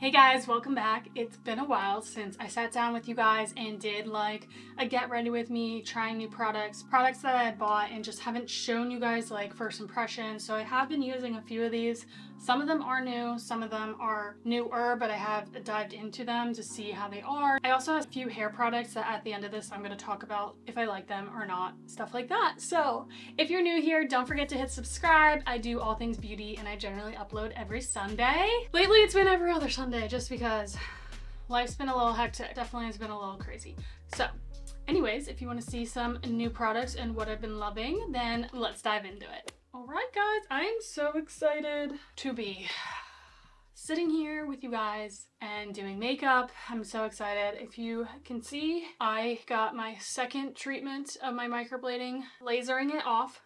Hey guys, welcome back. It's been a while since I sat down with you guys and did like a get ready with me, trying new products that I had bought and just haven't shown you guys like first impressions. So I have been using a few of these. Some of them are new, some of them are newer, but I have dived into them to see how they are. I also have a few hair products that at the end of this I'm going to talk about if I like them or not, stuff like that. So if you're new here, don't forget to hit subscribe. I do all things beauty and I generally upload every Sunday. Lately it's been every other Sunday just because life's been a little hectic. Definitely has been a little crazy. So anyways, if you want to see some new products and what I've been loving, then let's dive into it. All right, guys, I am so excited to be sitting here with you guys and doing makeup. I'm so excited. If you can see, I got my second treatment of my microblading, lasering it off.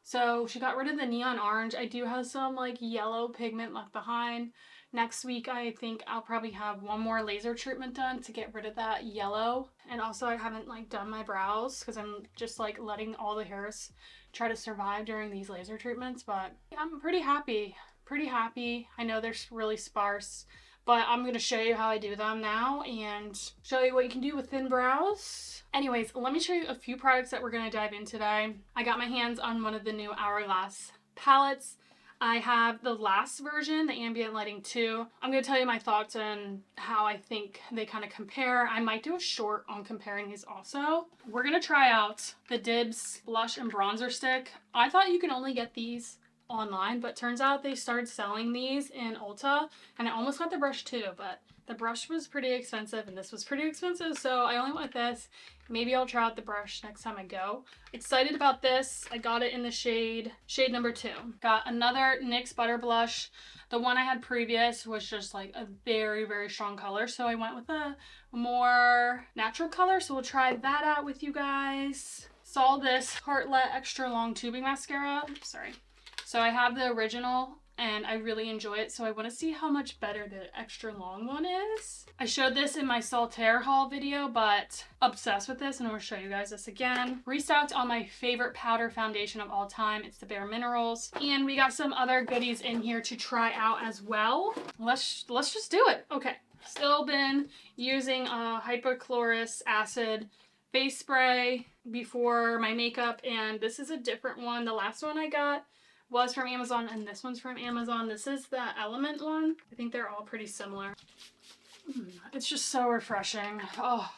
So she got rid of the neon orange. I do have some like yellow pigment left behind. Next week, I think I'll probably have one more laser treatment done to get rid of that yellow. And also I haven't like done my brows because I'm just like letting all the hairs try to survive during these laser treatments, but I'm pretty happy. I know they're really sparse, but I'm going to show you how I do them now and show you what you can do with thin brows. Anyways, let me show you a few products that we're going to dive in today. I got my hands on one of the new Hourglass palettes. I have the last version, the Ambient Lighting 2. I'm going to tell you my thoughts on how I think they kind of compare. I might do a short on comparing these also. We're going to try out the Dibs Blush and Bronzer Stick. I thought you can only get these online, but turns out they started selling these in Ulta, and I almost got the brush too, but the brush was pretty expensive and this was pretty expensive, so I only went with this. Maybe I'll try out the brush next time I go. Excited about this. I got it in the shade number 2. Got another NYX Butter Blush. The one I had previous was just like a very, very strong color, so I went with a more natural color, so we'll try that out with you guys. Saw this Tartelette Extra Long Tubing Mascara. Sorry. So I have the original and I really enjoy it, so I want to see how much better the extra long one is. I showed this in my Solitaire haul video, but obsessed with this and I'm going to show you guys this again. Restocked on my favorite powder foundation of all time. It's the BareMinerals, and we got some other goodies in here to try out as well. Let's just do it. Okay, still been using a Hypochlorous acid face spray before my makeup, and this is a different one. The last one I got was from Amazon and this one's from Amazon. This is the Element one. I think they're all pretty similar. It's just so refreshing. Oh,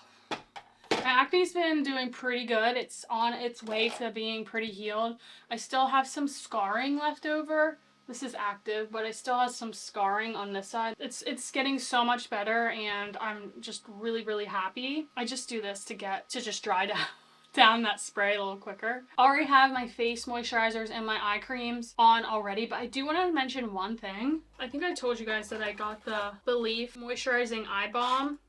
my acne's been doing pretty good. It's on its way to being pretty healed. I still have some scarring left over. This is active, but I still have some scarring on this side. It's getting so much better and I'm just really, really happy. I just do this to just dry down that spray a little quicker. I already have my face moisturizers and my eye creams on already, but I do want to mention one thing. I think I told you guys that I got the Belif Moisturizing Eye Balm.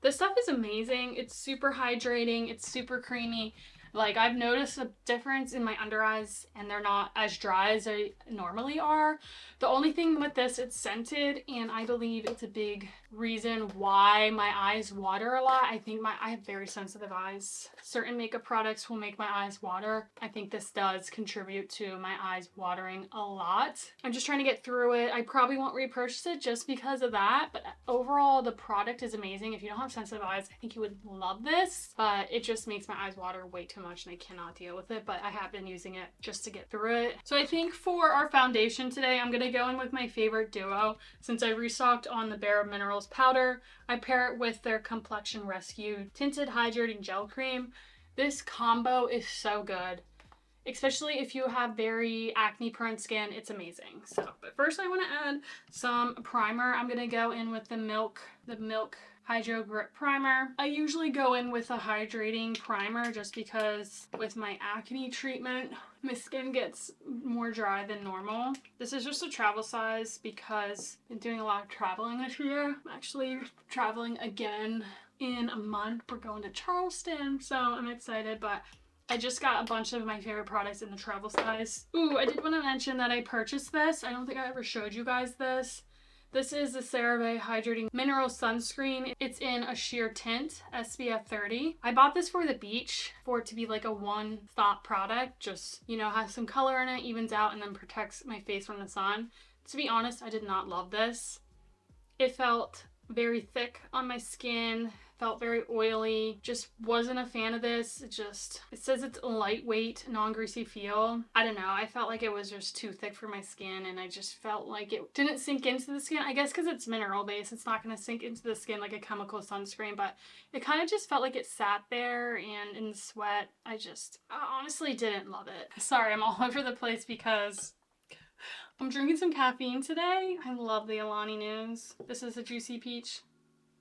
This stuff is amazing. It's super hydrating. It's super creamy. Like, I've noticed a difference in my under eyes and they're not as dry as they normally are. The only thing with this, it's scented, and I believe it's a big reason why my eyes water a lot. I think I have very sensitive eyes. Certain makeup products will make my eyes water. I think this does contribute to my eyes watering a lot. I'm just trying to get through it. I probably won't repurchase it just because of that, but overall the product is amazing. If you don't have sensitive eyes, I think you would love this, but it just makes my eyes water way too much and I cannot deal with it, but I have been using it just to get through it. So I think for our foundation today, I'm gonna go in with my favorite duo. Since I restocked on the BareMinerals powder, I pair it with their Complexion Rescue Tinted Hydrating Gel Cream. This combo is so good, especially if you have very acne prone skin. It's amazing. So, but first I want to add some primer. I'm gonna go in with the Milk Hydro Grip Primer. I usually go in with a hydrating primer just because with my acne treatment, my skin gets more dry than normal. This is just a travel size because I've been doing a lot of traveling this year. I'm actually traveling again in a month. We're going to Charleston, so I'm excited, but I just got a bunch of my favorite products in the travel size. Ooh, I did want to mention that I purchased this. I don't think I ever showed you guys this. This is the CeraVe Hydrating Mineral Sunscreen. It's in a sheer tint, SPF 30. I bought this for the beach for it to be like a one-stop product. Just, you know, has some color in it, evens out, and then protects my face from the sun. To be honest, I did not love this. It felt very thick on my skin, felt very oily. Just wasn't a fan of this. It says it's a lightweight, non-greasy feel. I don't know. I felt like it was just too thick for my skin, and I just felt like it didn't sink into the skin. I guess because it's mineral based, it's not going to sink into the skin like a chemical sunscreen, but it kind of just felt like it sat there, and in the sweat, I honestly didn't love it. Sorry, I'm all over the place because I'm drinking some caffeine today. I love the Alani News. This is a Juicy Peach.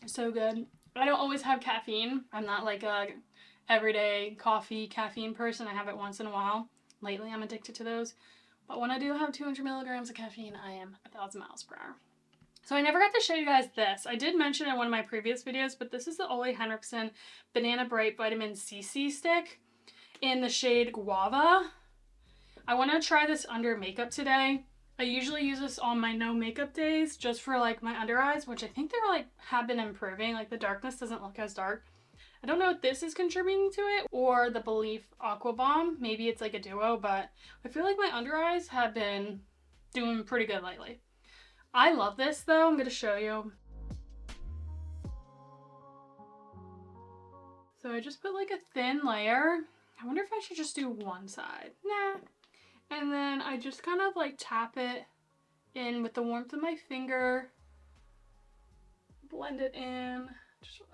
So good. I don't always have caffeine. I'm not like a everyday coffee caffeine person. I have it once in a while. Lately, I'm addicted to those. But when I do have 200 milligrams of caffeine, I am 1,000 miles per hour. So I never got to show you guys this. I did mention it in one of my previous videos, but this is the Olehenriksen Banana Bright Vitamin CC stick in the shade Guava. I want to try this under makeup today. I usually use this on my no makeup days just for like my under eyes, which I think they're like have been improving. Like the darkness doesn't look as dark. I don't know if this is contributing to it or the Belif Aqua Bomb. Maybe it's like a duo, but I feel like my under eyes have been doing pretty good lately. I love this though. I'm going to show you. So I just put like a thin layer. I wonder if I should just do one side. Nah. And then I just kind of like tap it in with the warmth of my finger. Blend it in.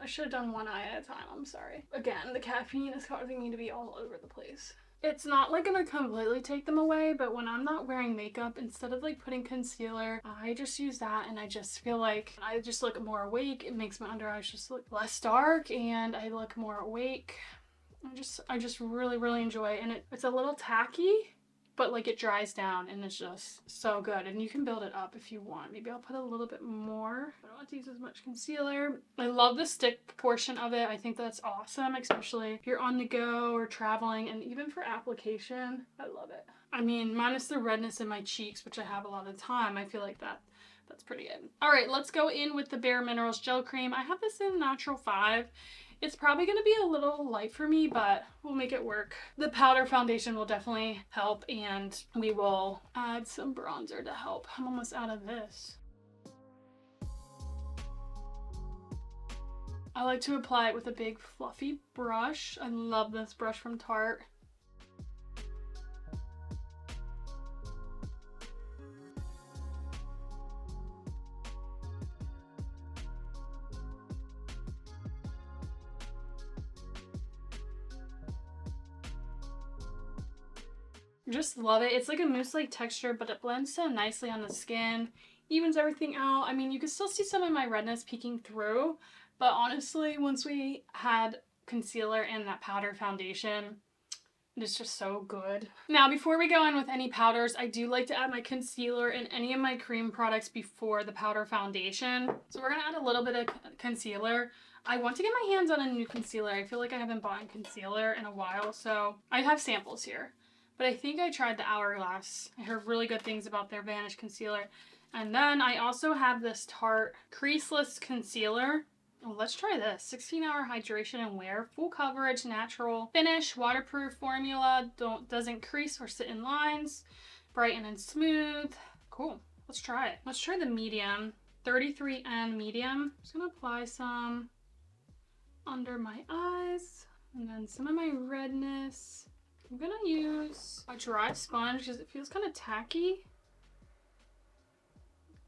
I should have done one eye at a time, I'm sorry. Again, the caffeine is causing me to be all over the place. It's not like gonna completely take them away, but when I'm not wearing makeup, instead of like putting concealer, I just use that and I just feel like I just look more awake. It makes my under eyes just look less dark and I look more awake. I just really, really enjoy it. And it's a little tacky, but like it dries down and it's just so good. And you can build it up if you want. Maybe I'll put a little bit more. I don't want to use as much concealer. I love the stick portion of it. I think that's awesome, especially if you're on the go or traveling, and even for application. I love it. I mean, minus the redness in my cheeks, which I have a lot of the time, I feel like that's pretty good. All right, let's go in with the BareMinerals gel cream. I have this in Natural 5. It's probably going to be a little light for me, but we'll make it work. The powder foundation will definitely help, and we will add some bronzer to help. I'm almost out of this. I like to apply it with a big fluffy brush. I love this brush from Tarte. Just love it. It's like a mousse-like texture, but it blends so nicely on the skin, evens everything out. I mean, you can still see some of my redness peeking through, but honestly, once we had concealer and that powder foundation, it's just so good. Now, before we go in with any powders, I do like to add my concealer and any of my cream products before the powder foundation. So we're gonna add a little bit of concealer. I want to get my hands on a new concealer. I feel like I haven't bought concealer in a while, so I have samples here. But I think I tried the Hourglass. I heard really good things about their Vanish concealer. And then I also have this Tarte Creaseless concealer. Oh, let's try this. 16-hour hydration and wear. Full coverage, natural finish, waterproof formula. Doesn't crease or sit in lines. Brighten and smooth. Cool. Let's try it. Let's try the medium. 33N medium. I'm just going to apply some under my eyes. And then some of my redness. I'm gonna use a dry sponge because it feels kind of tacky.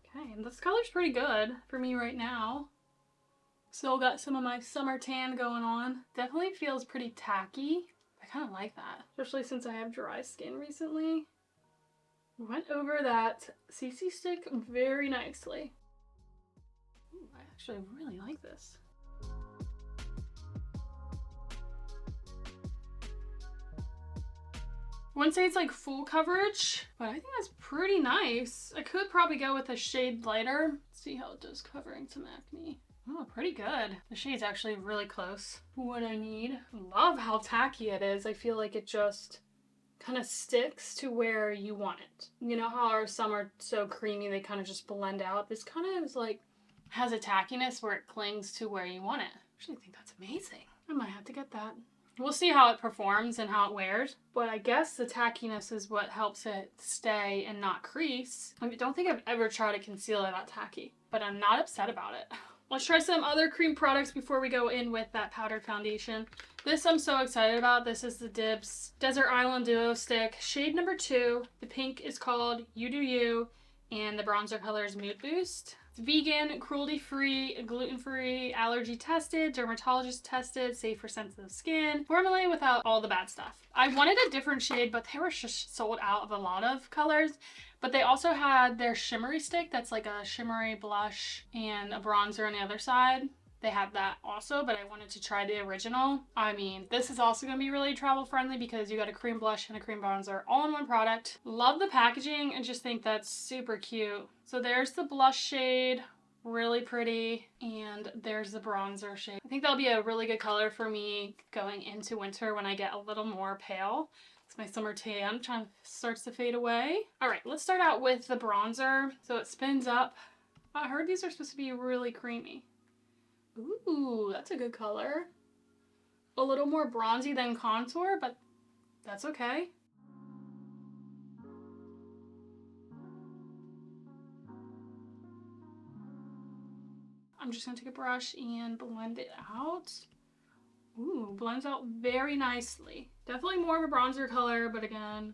Okay, and this color's pretty good for me right now. Still got some of my summer tan going on. Definitely feels pretty tacky. I kind of like that, especially since I have dry skin recently. Went over that CC stick very nicely. Ooh, I actually really like this. I wouldn't say it's like full coverage, but I think that's pretty nice. I could probably go with a shade lighter. See how it does covering some acne. Oh, pretty good. The shade's actually really close to what I need. Love how tacky it is. I feel like it just kind of sticks to where you want it. You know how our some are so creamy, they kind of just blend out. This kind of is like, has a tackiness where it clings to where you want it. I actually think that's amazing. I might have to get that. We'll see how it performs and how it wears. But I guess the tackiness is what helps it stay and not crease. I don't think I've ever tried a concealer that tacky, but I'm not upset about it. Let's try some other cream products before we go in with that powdered foundation. This I'm so excited about. This is the Dibs Desert Island Duo Stick, shade number 2. The pink is called You Do You, and the bronzer color is Mood Boost. It's vegan, cruelty-free, gluten-free, allergy tested, dermatologist tested, safe for sensitive skin, formulated without all the bad stuff. I wanted a different shade, but they were just sold out of a lot of colors. But they also had their shimmery stick that's like a shimmery blush and a bronzer on the other side. They have that also, but I wanted to try the original. I mean, this is also going to be really travel friendly because you got a cream blush and a cream bronzer all in one product. Love the packaging and just think that's super cute. So there's the blush shade, really pretty, and there's the bronzer shade. I think that'll be a really good color for me going into winter when I get a little more pale. It's my summer tan starts to fade away. All right, let's start out with the bronzer. So it spins up. I heard these are supposed to be really creamy. Ooh, that's a good color. A little more bronzy than contour, but that's okay. I'm just gonna take a brush and blend it out. Ooh, blends out very nicely. Definitely more of a bronzer color, but again,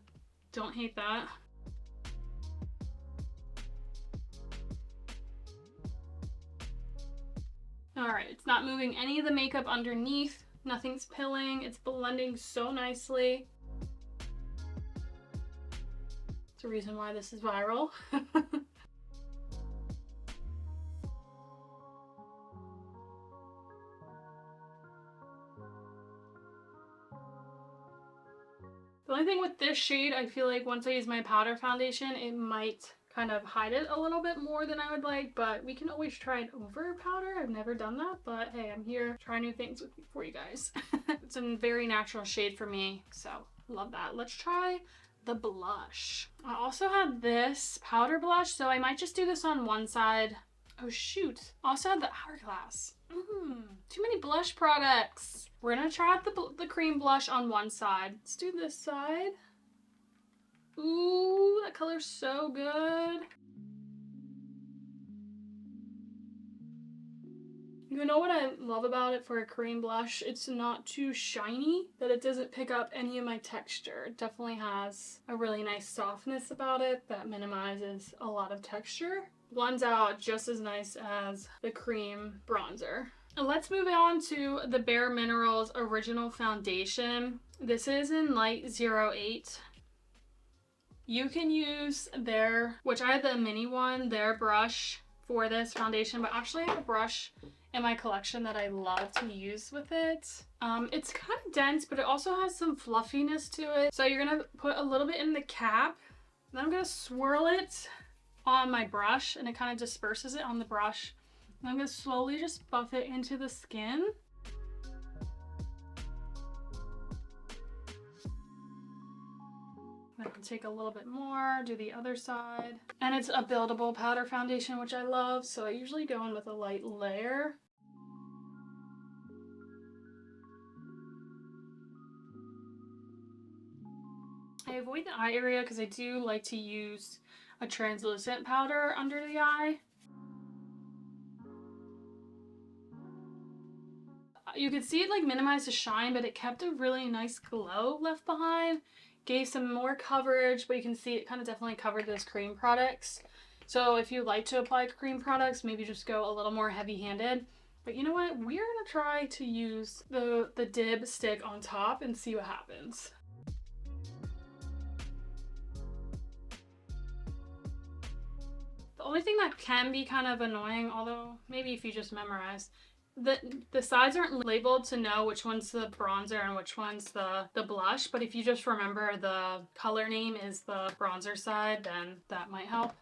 don't hate that. All right, it's not moving any of the makeup underneath. Nothing's pilling. It's blending so nicely. It's a reason why this is viral. The only thing with this shade, I feel like once I use my powder foundation, it might kind of hide it a little bit more than I would like, but we can always try it over powder. I've never done that, but hey, I'm here to try new things for you guys. It's a very natural shade for me, so love that. Let's try the blush. I also have this powder blush, so I might just do this on one side. Oh shoot, also have the Hourglass. Too many blush products. We're gonna try out the cream blush on one side. Let's do this side. Ooh, that color's so good. You know what I love about it for a cream blush? It's not too shiny, that it doesn't pick up any of my texture. It definitely has a really nice softness about it that minimizes a lot of texture. Blends out just as nice as the cream bronzer. Let's move on to the BareMinerals Original Foundation. This is in Light 08. You can use which I have the mini one, their brush for this foundation, but actually I have a brush in my collection that I love to use with it. It's kind of dense, but it also has some fluffiness to it. So you're gonna put a little bit in the cap, then I'm gonna swirl it on my brush, and it kind of disperses it on the brush. And I'm gonna slowly just buff it into the skin. I can take a little bit more, do the other side. And it's a buildable powder foundation, which I love, so I usually go in with a light layer. I avoid the eye area because I do like to use a translucent powder under the eye. You could see it like minimized the shine, but it kept a really nice glow left behind. Gave some more coverage, but you can see it kind of definitely covered those cream products. So if you like to apply cream products, maybe just go a little more heavy-handed. But you know what? We're gonna try to use the Dibs stick on top and see what happens. The only thing that can be kind of annoying, although maybe if you just memorize, the sides aren't labeled to know which one's the bronzer and which one's the blush, but if you just remember the color name is the bronzer side, then that might help.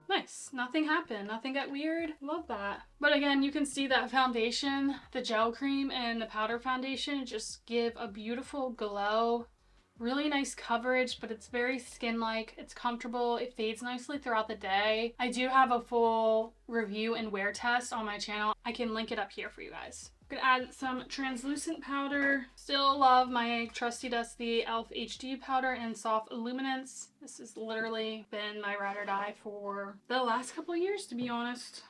Nice, nothing happened, nothing got weird. Love that. But again, you can see that foundation, the gel cream and the powder foundation just give a beautiful glow Really nice coverage, but it's very skin-like. It's comfortable. It fades nicely throughout the day. I do have a full review and wear test on my channel. I can link it up here for you guys. I'm gonna add some translucent powder. Still love my trusty dusty e.l.f. HD powder in Soft Luminance. This has literally been my ride or die for the last couple of years, to be honest.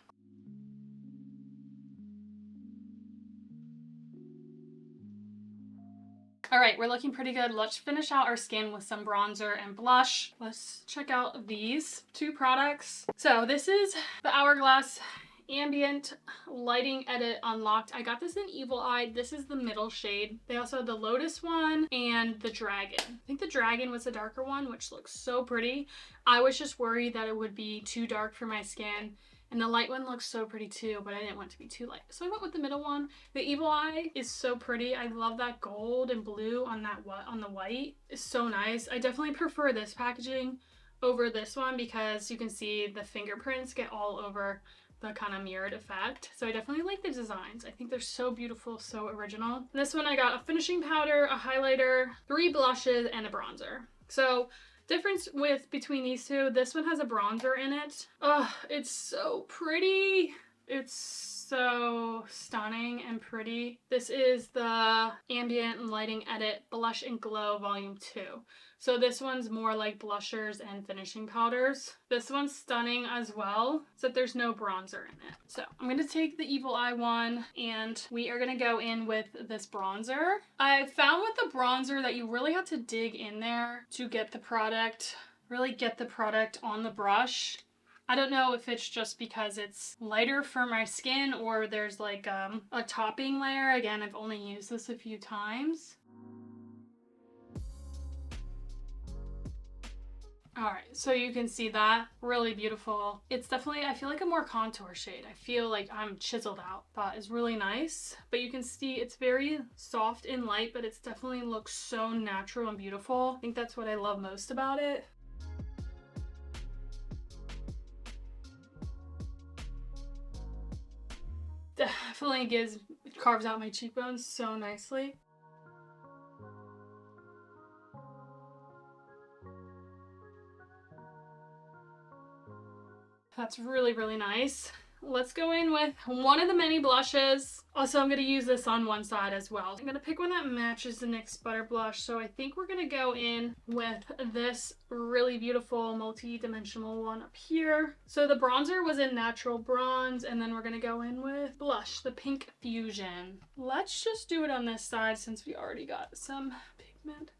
All right, we're looking pretty good. Let's finish out our skin with some bronzer and blush. Let's check out these two products. So this is the Hourglass Ambient Lighting Edit Unlocked. I got this in Evil Eye. This is the middle shade. They also had the Lotus one and the Dragon. I think the Dragon was the darker one, which looks so pretty. I was just worried that it would be too dark for my skin. And the light one looks so pretty too, but I didn't want it to be too light. So I went with the middle one. The Evil Eye is so pretty. I love that gold and blue on that on the white. It's so nice. I definitely prefer this packaging over this one because you can see the fingerprints get all over the kind of mirrored effect. So I definitely like the designs. I think they're so beautiful, so original. This one I got a finishing powder, a highlighter, 3 blushes, and a bronzer. So difference between these two, this one has a bronzer in it. Oh, it's so pretty. It's so stunning and pretty. This is the Ambient Lighting Edit Blush and Glow Volume 2. So this one's more like blushers and finishing powders. This one's stunning as well, except there's no bronzer in it. So I'm going to take the Evil Eye one and we are going to go in with this bronzer. I found with the bronzer that you really have to dig in there to get the product, really get the product on the brush. I don't know if it's just because it's lighter for my skin or there's like a topping layer. Again, I've only used this a few times. Alright, so you can see that. Really beautiful. It's definitely, I feel like a more contour shade. I feel like I'm chiseled out. That is really nice. But you can see it's very soft and light, but it's definitely looks so natural and beautiful. I think that's what I love most about it. Definitely carves out my cheekbones so nicely. That's really, really nice. Let's go in with one of the many blushes. Also, I'm going to use this on one side as well. I'm going to pick one that matches the NYX Butter Blush. So I think we're going to go in with this really beautiful multi-dimensional one up here. So the bronzer was in Natural Bronze, and then we're going to go in with blush, the Pink Fusion. Let's just do it on this side since we already got some pigment.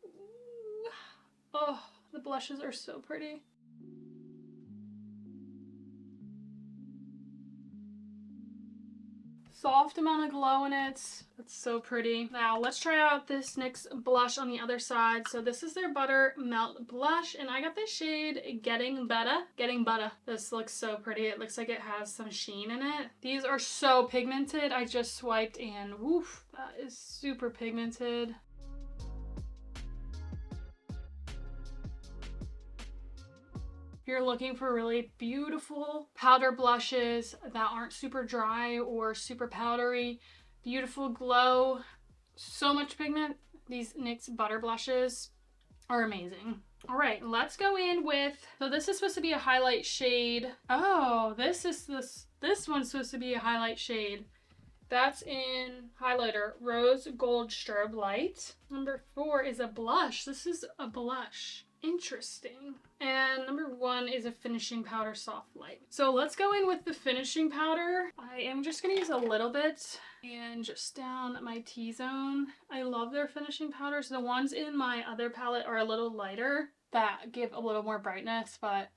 Ooh. Oh, the blushes are so pretty. Soft amount of glow in it. It's so pretty. Now let's try out this NYX blush on the other side. So this is their Butter Melt Blush, and I got the shade Getting Better. Getting Better. This looks so pretty. It looks like it has some sheen in it. These are so pigmented. I just swiped and woof, that is super pigmented. If you're looking for really beautiful powder blushes that aren't super dry or super powdery, beautiful glow, so much pigment, these NYX Butter blushes are amazing. All right, let's go in with, so this is supposed to be a highlight shade. Oh, this one's supposed to be a highlight shade. That's in highlighter, Rose Gold Strobe Light. Number 4 is a blush. This is a blush. Interesting. And number 1 is a finishing powder, Soft Light. So let's go in with the finishing powder. I am just gonna use a little bit and just down my T-zone. I love their finishing powders. The ones in my other palette are a little lighter that give a little more brightness, but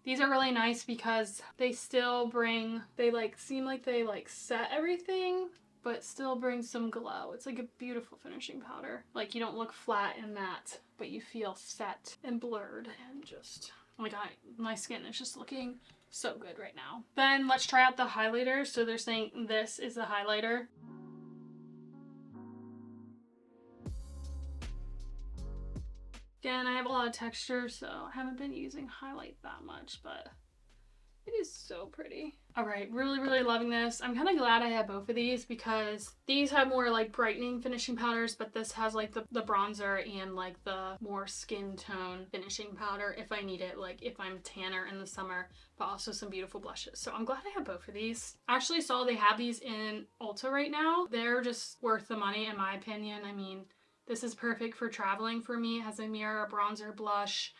these are really nice because they still bring, they like seem like they like set everything, but still bring some glow. It's like a beautiful finishing powder. Like you don't look flat and matte, but you feel set and blurred and just, oh my god, my skin is just looking so good right now. Then let's try out the highlighter. So they're saying this is the highlighter. Again, I have a lot of texture, so I haven't been using highlight that much, but It is so pretty. All right, really loving this. I'm kind of glad I have both of these because these have more like brightening finishing powders, but this has like the bronzer and like the more skin tone finishing powder if I need it, like if I'm tanner in the summer, but also some beautiful blushes. So I'm glad I have both of these. I actually saw they have these in Ulta right now. They're just worth the money in my opinion. I mean, this is perfect for traveling for me. It has a mirror, a bronzer, blush,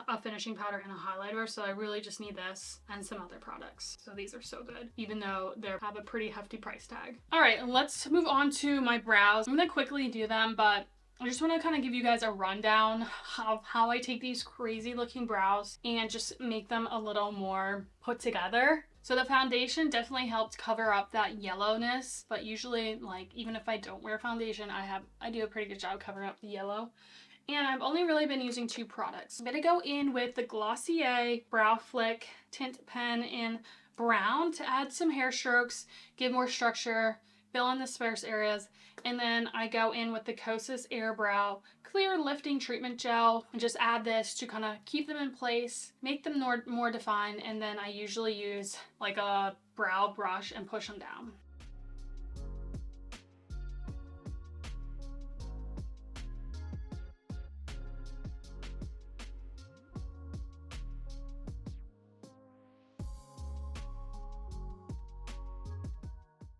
a finishing powder, and a highlighter, so I really just need this and some other products. So these are so good, even though they have a pretty hefty price tag. All right, let's move on to my brows. I'm gonna quickly do them, but I just want to kind of give you guys a rundown of how I take these crazy looking brows and just make them a little more put together. So the foundation definitely helped cover up that yellowness, but usually, like, even if I don't wear foundation, I do a pretty good job covering up the yellow. And I've only really been using two products. I'm going to go in with the Glossier Brow Flick Tint Pen in brown to add some hair strokes, give more structure, fill in the sparse areas. And then I go in with the Kosas Air Brow Clear Lifting Treatment Gel and just add this to kind of keep them in place, make them more defined. And then I usually use like a brow brush and push them down.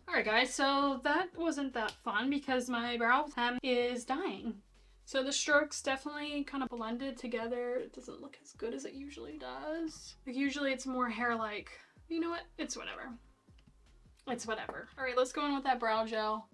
Alright guys, so that wasn't that fun because my brow hem is dying. So the strokes definitely kind of blended together. It doesn't look as good as it usually does. Like usually it's more hair-like. You know what? It's whatever. It's whatever. Alright, let's go in with that brow gel.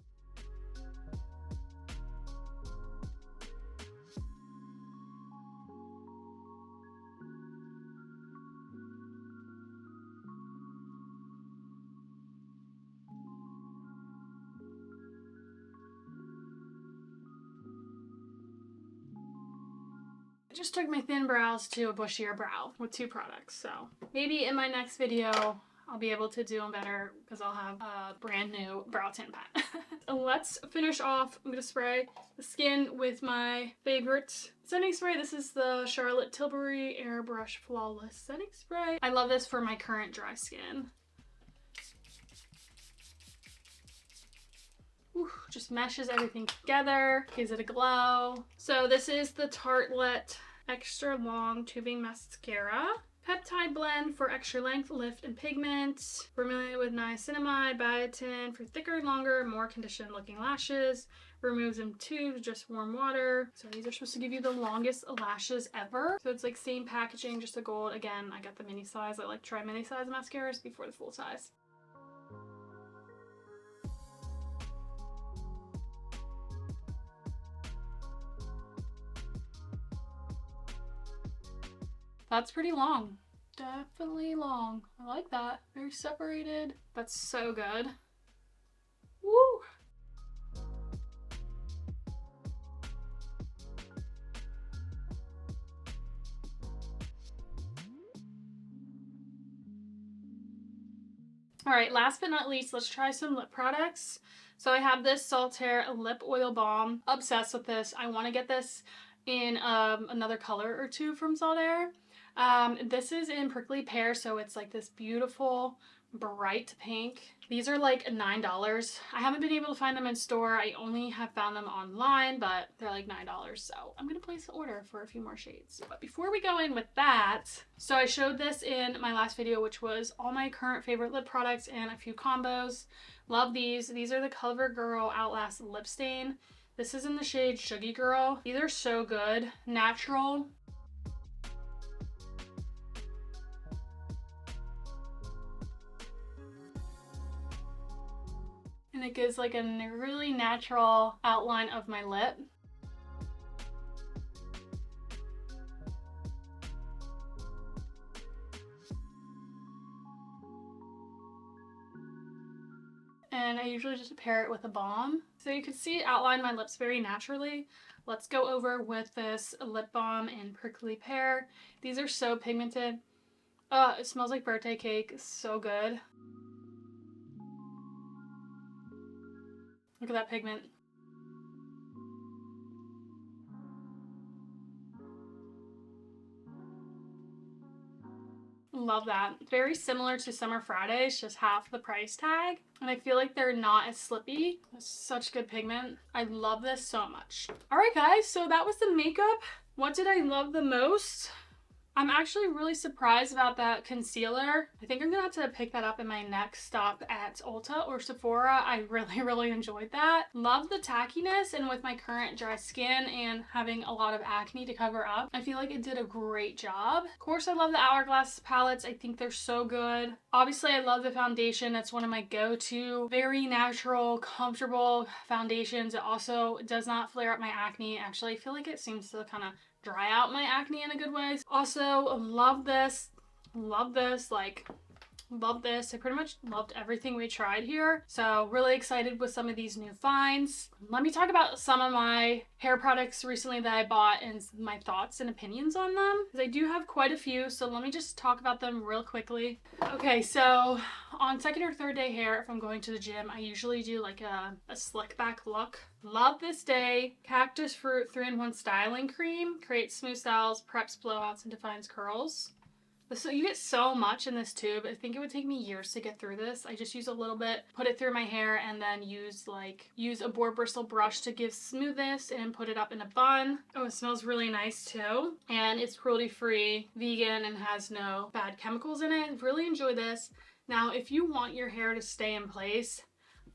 I just took my thin brows to a bushier brow with two products, so maybe in my next video I'll be able to do them better because I'll have a brand new brow tint pen. Let's finish off. I'm gonna spray the skin with my favorite setting spray. This is the Charlotte Tilbury Airbrush Flawless Setting Spray. I love this for my current dry skin. Just meshes everything together, gives it a glow. So this is the Tartelette Extra Long Tubing Mascara. Peptide blend for extra length, lift, and pigment. Formulated with niacinamide, biotin for thicker, longer, more conditioned looking lashes. Removes in tubes, just warm water. So these are supposed to give you the longest lashes ever. So it's like same packaging, just a gold. Again, I got the mini size. I like to try mini size mascaras before the full size. That's pretty long. Definitely long. I like that. Very separated. That's so good. Woo! Alright, last but not least, let's try some lip products. So I have this Saltaire Lip Oil Balm. Obsessed with this. I want to get this in another color or two from Saltaire. This is in Prickly Pear, so it's like this beautiful bright pink. These are like $9. I haven't been able to find them in store. I only have found them online, but they're like $9, so I'm gonna place an order for a few more shades. But before we go in with that, so I showed this in my last video, which was all my current favorite lip products and a few combos. Love these. These are the CoverGirl Outlast Lip Stain. This is in the shade Shuggy Girl. These are so good. Natural. And it gives like a really natural outline of my lip. And I usually just pair it with a balm. So you can see it outline my lips very naturally. Let's go over with this lip balm in Prickly Pear. These are so pigmented. It smells like birthday cake. It's so good. Look at that pigment. Love that. Very similar to Summer Fridays, just half the price tag. And I feel like they're not as slippy. It's such good pigment. I love this so much. All right, guys, so that was the makeup. What did I love the most? I'm actually really surprised about that concealer. I think I'm gonna have to pick that up in my next stop at Ulta or Sephora. I really enjoyed that. Love the tackiness, and with my current dry skin and having a lot of acne to cover up, I feel like it did a great job. Of course, I love the Hourglass palettes. I think they're so good. Obviously, I love the foundation. That's one of my go-to, very natural, comfortable foundations. It also does not flare up my acne. Actually, I feel like it seems to kind of dry out my acne in a good way. Also, love this, like, love this. I pretty much loved everything we tried here. So really excited with some of these new finds. Let me talk about some of my hair products recently that I bought and my thoughts and opinions on them, because I do have quite a few. So let me just talk about them real quickly. Okay, so on second or third day hair, if I'm going to the gym, I usually do like a slick back look. Love this day Cactus Fruit 3-in-1 styling cream. Creates smooth styles, preps blowouts, and defines curls. So you get so much in this tube. I think it would take me years to get through this. I just use a little bit, put it through my hair, and then use a boar bristle brush to give smoothness and put it up in a bun. Oh, it smells really nice too. And it's cruelty-free, vegan, and has no bad chemicals in it. Really enjoy this. Now, if you want your hair to stay in place,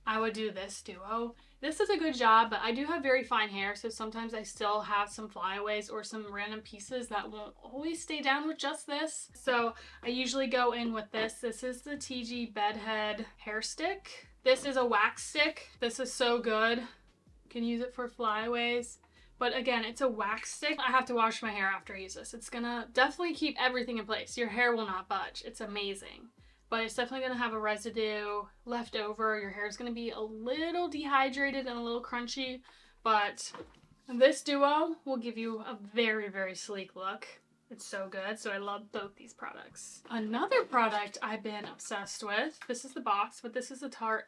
I would do this duo. This does a good job, but I do have very fine hair, so sometimes I still have some flyaways or some random pieces that won't always stay down with just this. So I usually go in with this. This is the TG Bedhead hair stick. This is a wax stick. This is so good. You can use it for flyaways. But again, it's a wax stick. I have to wash my hair after I use this. It's gonna definitely keep everything in place. Your hair will not budge. It's amazing. But it's definitely going to have a residue left over. Your hair is going to be a little dehydrated and a little crunchy, but this duo will give you a very sleek look. It's so good, so I love both these products. Another product I've been obsessed with, this is the box, but this is the Tarte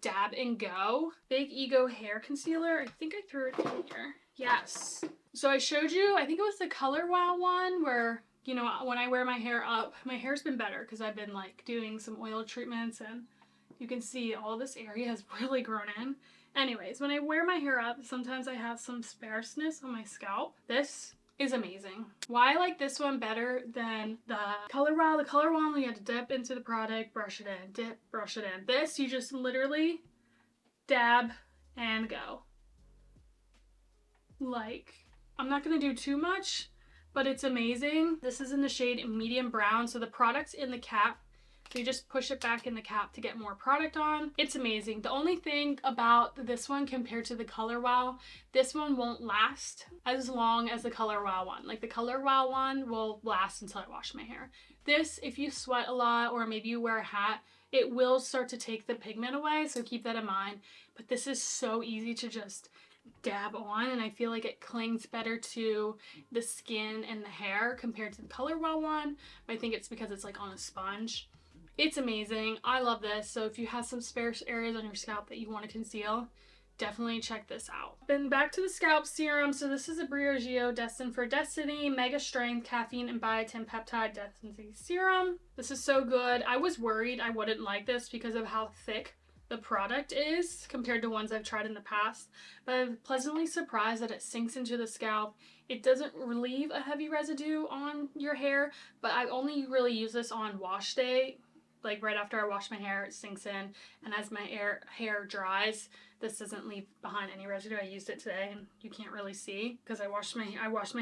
Dab and Go Big Ego Hair Concealer. I think I threw it in here. Yes. So I showed you, I think it was the Color Wow one where, you know, when I wear my hair up, my hair's been better because I've been like doing some oil treatments, and you can see all this area has really grown in. Anyways, when I wear my hair up, sometimes I have some sparseness on my scalp. This is amazing. Why I like this one better than the Color Wow? The Color Wow, you had to dip into the product, brush it in, dip, brush it in. This, you just literally dab and go. Like, I'm not gonna do too much, but it's amazing. This is in the shade medium brown, so the product's in the cap. So you just push it back in the cap to get more product on. It's amazing. The only thing about this one compared to the Color Wow, this one won't last as long as the Color Wow one. Like the Color Wow one will last until I wash my hair. This, if you sweat a lot or maybe you wear a hat, it will start to take the pigment away, so keep that in mind. But this is so easy to just dab on, and I feel like it clings better to the skin and the hair compared to the Color Wow one. But I think it's because it's like on a sponge. It's amazing. I love this. So if you have some sparse areas on your scalp that you want to conceal, definitely check this out. Then back to the scalp serum. So this is a Briogeo Destined for Destiny Mega Strength Caffeine and Biotin Peptide Density Serum. This is so good. I was worried I wouldn't like this because of how thick the product is compared to ones I've tried in the past, but I'm pleasantly surprised that it sinks into the scalp. It doesn't leave a heavy residue on your hair, but I only really use this on wash day. Like right after I wash my hair, it sinks in, and as my hair dries, this doesn't leave behind any residue. I used it today, and you can't really see because I washed my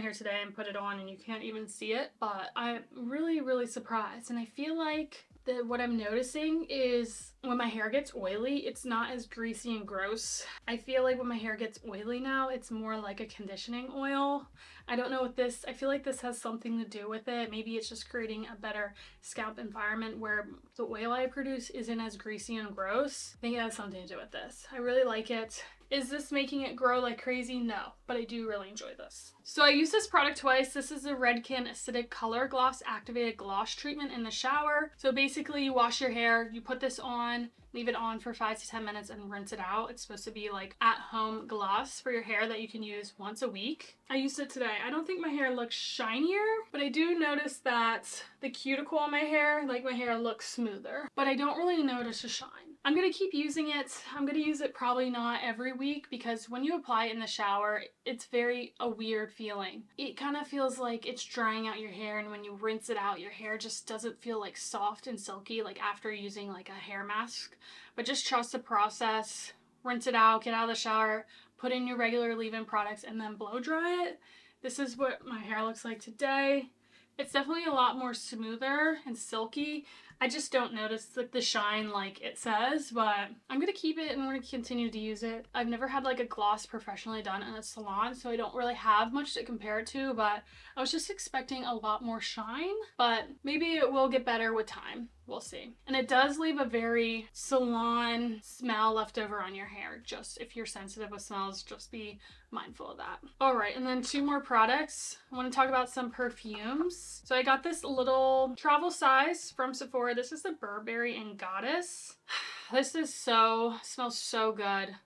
hair today and put it on, and you can't even see it. But I'm really surprised, and I feel like that what I'm noticing is when my hair gets oily, it's not as greasy and gross. I feel like when my hair gets oily now, it's more like a conditioning oil. I don't know what this, I feel like this has something to do with it. Maybe it's just creating a better scalp environment where the oil I produce isn't as greasy and gross. I think it has something to do with this. I really like it. Is this making it grow like crazy? No, but I do really enjoy this. So I use this product twice. This is the Redken Acidic Color Gloss Activated Gloss Treatment in the shower. So basically you wash your hair, you put this on, leave it on for 5 to 10 minutes and rinse it out. It's supposed to be like at-home gloss for your hair that you can use once a week. I used it today. I don't think my hair looks shinier, but I do notice that the cuticle on my hair, like my hair looks smoother, but I don't really notice a shine. I'm gonna keep using it. I'm gonna use it probably not every week because when you apply it in the shower, it's a weird feeling. It kind of feels like it's drying out your hair, and when you rinse it out, your hair just doesn't feel like soft and silky like after using like a hair mask. But just trust the process, rinse it out, get out of the shower, put in your regular leave-in products, and then blow dry it. This is what my hair looks like today. It's definitely a lot more smoother and silky. I just don't notice the shine like it says, but I'm gonna keep it and I'm gonna continue to use it. I've never had like a gloss professionally done in a salon, so I don't really have much to compare it to, but I was just expecting a lot more shine, but maybe it will get better with time. We'll see. And it does leave a very salon smell left over on your hair. Just if you're sensitive with smells, just be mindful of that. All right, and then 2 more products. I want to talk about some perfumes. So I got this little travel size from Sephora. This is the Burberry and Goddess. This is smells so good.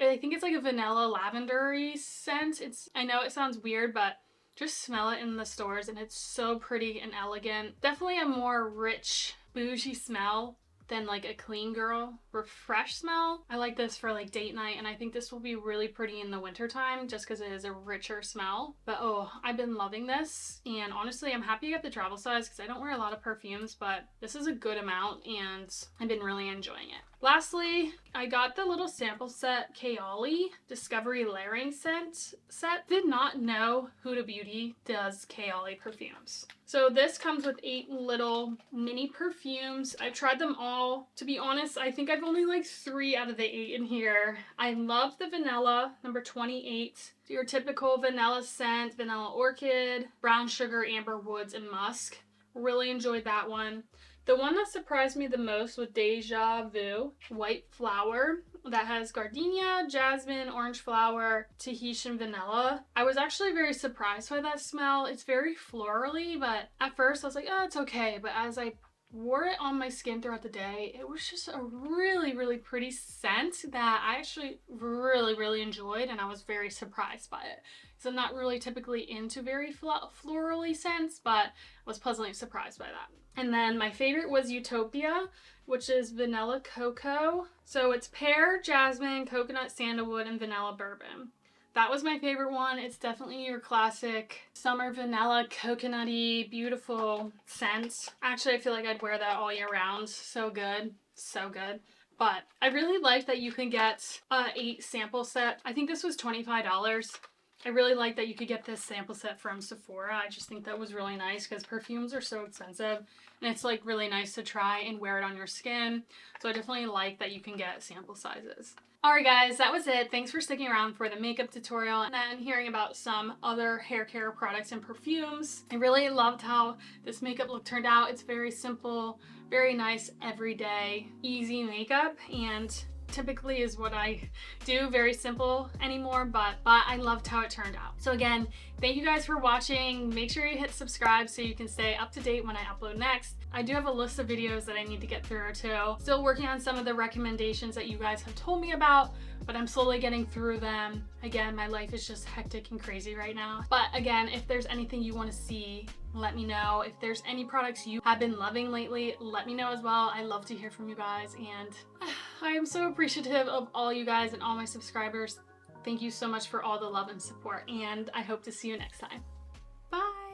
I think it's like a vanilla lavender-y scent. I know it sounds weird, but just smell it in the stores and it's so pretty and elegant. Definitely a more rich, bougie smell than like a clean girl refresh smell. I like this for like date night, and I think this will be really pretty in the winter time just because it is a richer smell. But oh, I've been loving this, and honestly I'm happy I got the travel size because I don't wear a lot of perfumes, but this is a good amount and I've been really enjoying it. Lastly, I got the little sample set Kaoli Discovery Layering Scent set. Did not know Huda Beauty does Kaoli perfumes. So this comes with 8 little mini perfumes. I've tried them all. To be honest, I think I've only like 3 out of the 8 in here. I love the vanilla, number 28. Your typical vanilla scent, vanilla orchid, brown sugar, amber woods, and musk. Really enjoyed that one. The one that surprised me the most was Deja Vu White Flower. That has gardenia, jasmine, orange flower, Tahitian vanilla. I was actually very surprised by that smell. It's very florally, but at first I was like, oh, it's okay. But as I wore it on my skin throughout the day, it was just a really, really pretty scent that I actually really, really enjoyed, and I was very surprised by it. So I'm not really typically into very florally scents, but I was pleasantly surprised by that. And then my favorite was Utopia, which is vanilla cocoa. So it's pear, jasmine, coconut, sandalwood, and vanilla bourbon. That was my favorite one. It's definitely your classic summer vanilla, coconutty, beautiful scent. Actually, I feel like I'd wear that all year round. So good. So good. But I really like that you can get a 8 sample set. I think this was $25. I really like that you could get this sample set from Sephora. I just think that was really nice because perfumes are so expensive, and it's like really nice to try and wear it on your skin. So I definitely like that you can get sample sizes. Alright guys, that was it. Thanks for sticking around for the makeup tutorial and then hearing about some other hair care products and perfumes. I really loved how this makeup look turned out. It's very simple, very nice, everyday, easy makeup, and typically is what I do, very simple anymore, but I loved how it turned out. So again, thank you guys for watching. Make sure you hit subscribe so you can stay up to date when I upload next. I do have a list of videos that I need to get through too. Still working on some of the recommendations that you guys have told me about, but I'm slowly getting through them. Again, my life is just hectic and crazy right now. But again, if there's anything you want to see, let me know. If there's any products you have been loving lately, let me know as well. I love to hear from you guys, and I am so appreciative of all you guys and all my subscribers. Thank you so much for all the love and support, and I hope to see you next time. Bye!